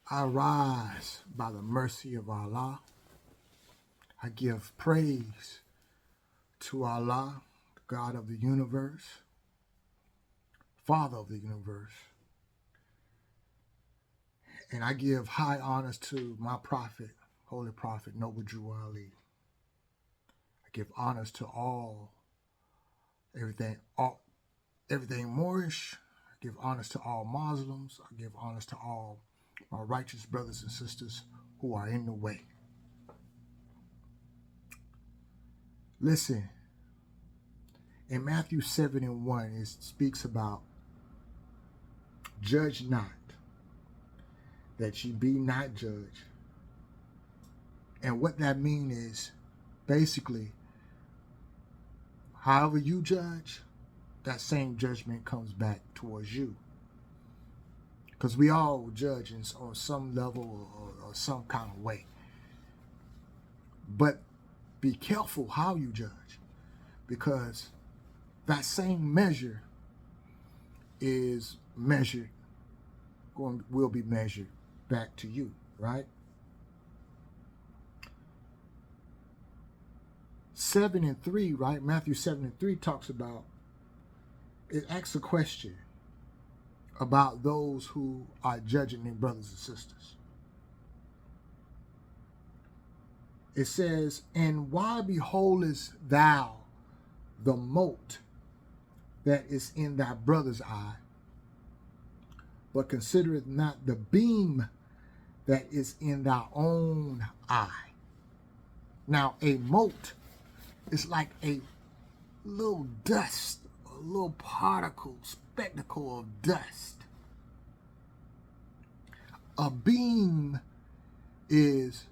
I rise by the mercy of Allah. I give praise to Allah, God of the universe, Father of the universe. And I give high honors to my prophet, Holy Prophet, Noble Drew Ali. I give honors to everything Moorish. I give honors to all Muslims. I give honors to all my righteous brothers and sisters who are in the way. Listen, in Matthew 7:1, it speaks about judge not, that ye be not judged. And what that means is basically, however you judge, that same judgment comes back towards you. Because we all judge on some level or some kind of way. But be careful how you judge, because that same measure will be measured back to you, right? 7:3, right? Matthew 7:3 talks about, it asks a question about those who are judging their brothers and sisters. It says, and why beholdest thou the mote that is in thy brother's eye, but considereth not the beam that is in thy own eye? Now, a mote is like a little dust, a little spectacle of dust. A beam is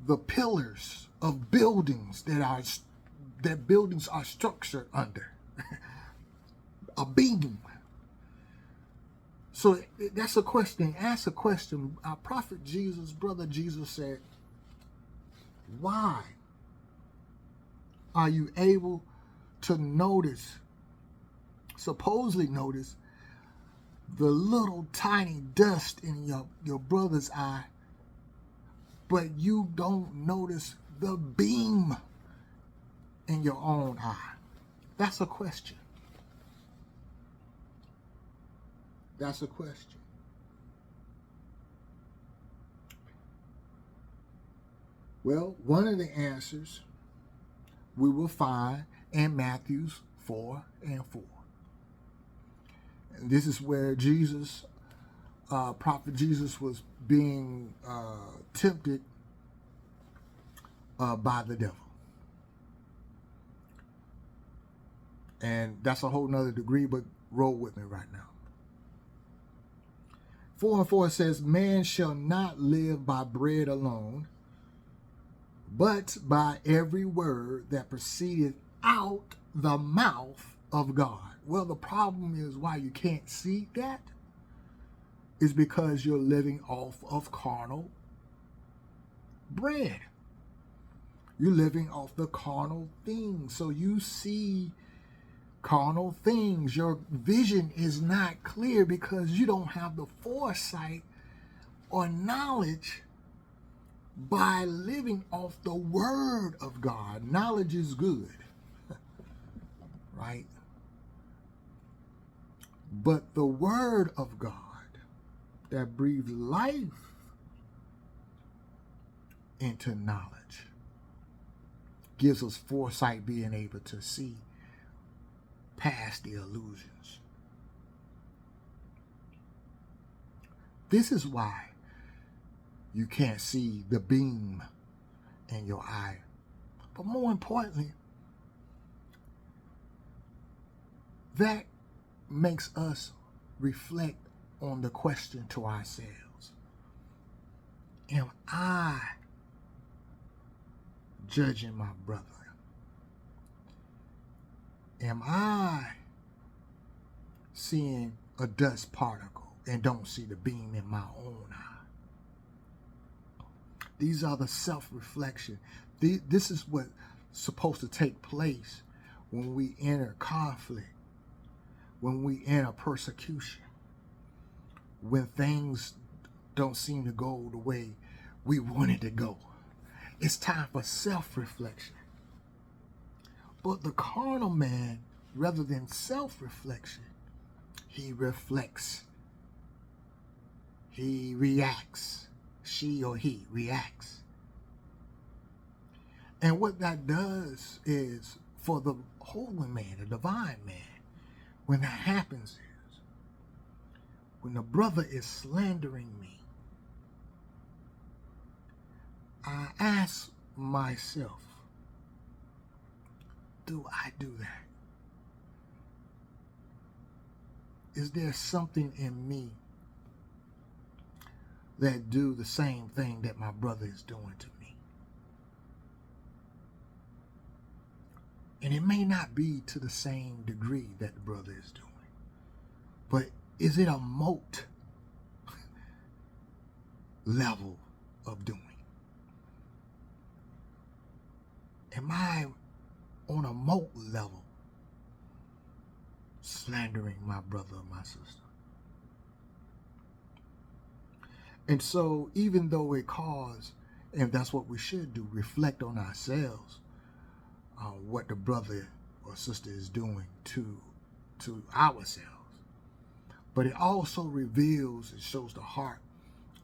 the pillars of buildings that buildings are structured under. A beam. So that's a question. Ask a question. Our prophet Jesus, brother Jesus, said, why are you able to supposedly notice the little tiny dust in your brother's eye, but you don't notice the beam in your own eye? That's a question. That's a question. Well, one of the answers we will find in Matthew 4:4. And this is where prophet Jesus was being tempted by the devil. And that's a whole nother degree, but roll with me right now. 4:4 says, man shall not live by bread alone, but by every word that proceedeth out the mouth of God. Well, the problem is why you can't see that is because you're living off of carnal bread. You're living off the carnal things. So you see carnal things. Your vision is not clear because you don't have the foresight or knowledge by living off the word of God. Knowledge is good, right? But the word of God that breathes life into knowledge gives us foresight, being able to see past the illusions. This is why you can't see the beam in your eye. But more importantly, that makes us reflect on the question to ourselves. Am I judging my brother? Am I seeing a dust particle and don't see the beam in my own eye? These are the self-reflection. This is what's supposed to take place when we enter conflict, when we enter persecution, when things don't seem to go the way we want it to go. It's time for self-reflection. But the carnal man, rather than self-reflection, he reflects. He reacts. She or he reacts. And what that does is, for the holy man, the divine man, when that happens is, when the brother is slandering me, I ask myself, do I do that? Is there something in me that do the same thing that my brother is doing to me? And it may not be to the same degree that the brother is doing, but is it a moat level of doing? Am I on a moat level slandering my brother or my sister? And so even though it caused, and that's what we should do, reflect on ourselves, what the brother or sister is doing to ourselves. But it also reveals, it shows the heart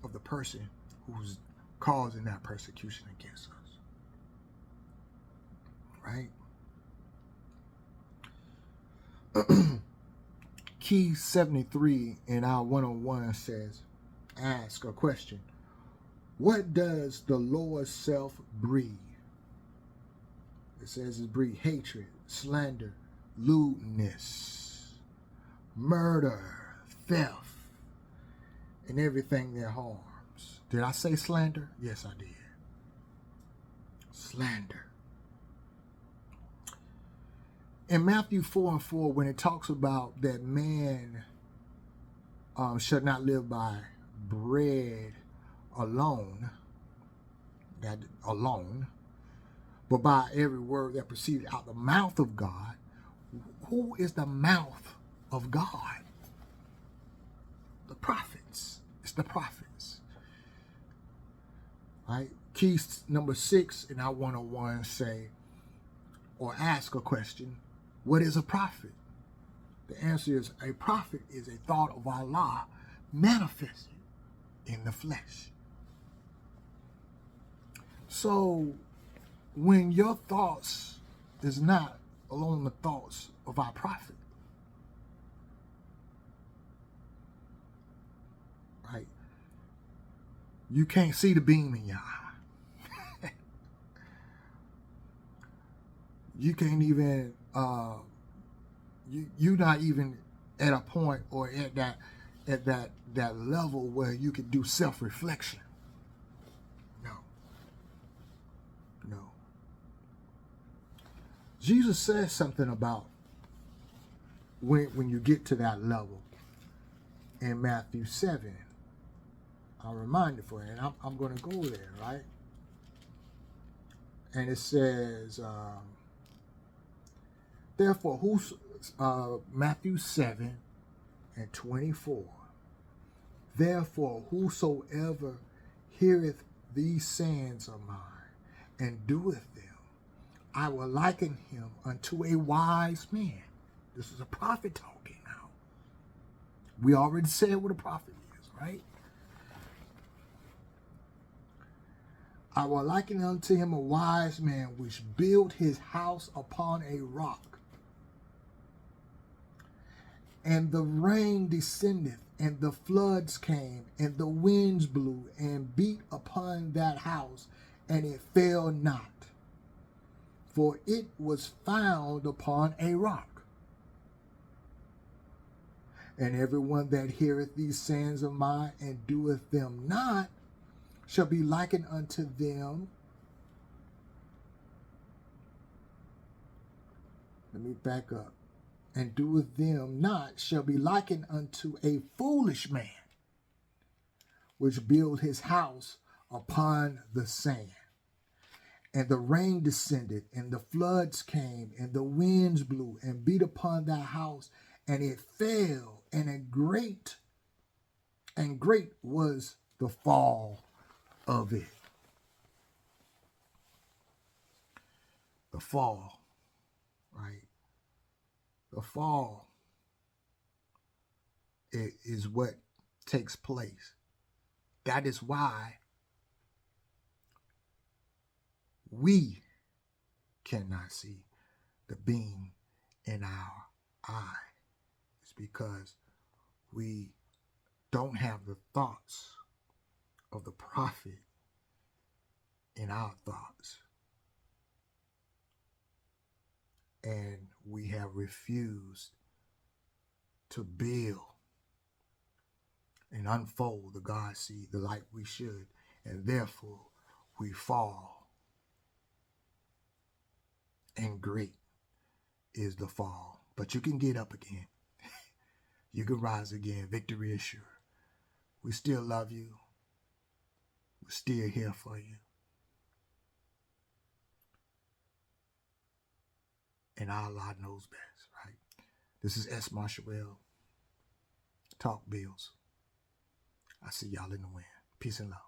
of the person who's causing that persecution against us. Right? Key 73 in our 101 says, ask a question. What does the lower self breed? It says it breeds hatred, slander, lewdness, murder, theft, and everything that harms. Did I say slander? Yes, I did. Slander. In Matthew 4:4, when it talks about that man should not live by bread alone, but by every word that proceeded out the mouth of God. Who is the mouth of God? The prophets. It's the prophets. Right? Key number 6 in our 101 say, or ask a question, what is a prophet? The answer is, a prophet is a thought of Allah manifested in the flesh. So when your thoughts is not along the thoughts of our prophet, right? You can't see the beam in your eye. You can't even, you're not even at a point or at that level where you could do self-reflection. No. Jesus says something about when you get to that level in Matthew 7. I'll remind you for you, and I'm going to go there, right? And it says, therefore, Matthew 7:24. Therefore, whosoever heareth these sayings of mine and doeth them, I will liken him unto a wise man. This is a prophet talking now. We already said what a prophet is, right? I will liken unto him a wise man which built his house upon a rock. And the rain descended, and the floods came, and the winds blew, and beat upon that house, and it fell not, for it was found upon a rock. And everyone that heareth these sayings of mine, and doeth them not, shall be likened unto them. Let me back up. And doeth them not, shall be likened unto a foolish man, which built his house upon the sand. And the rain descended, and the floods came, and the winds blew, and beat upon that house, and it fell, and great was the fall of it. The fall, right? The fall is what takes place. That is why we cannot see the beam in our eye. It's because we don't have the thoughts of the prophet in our thoughts. And we have refused to build and unfold the God seed the like we should. And therefore, we fall. And great is the fall. But you can get up again. You can rise again. Victory is sure. We still love you. We're still here for you. And Allah knows best, right? This is S. Marshall. Talk Bills. I see y'all in the wind. Peace and love.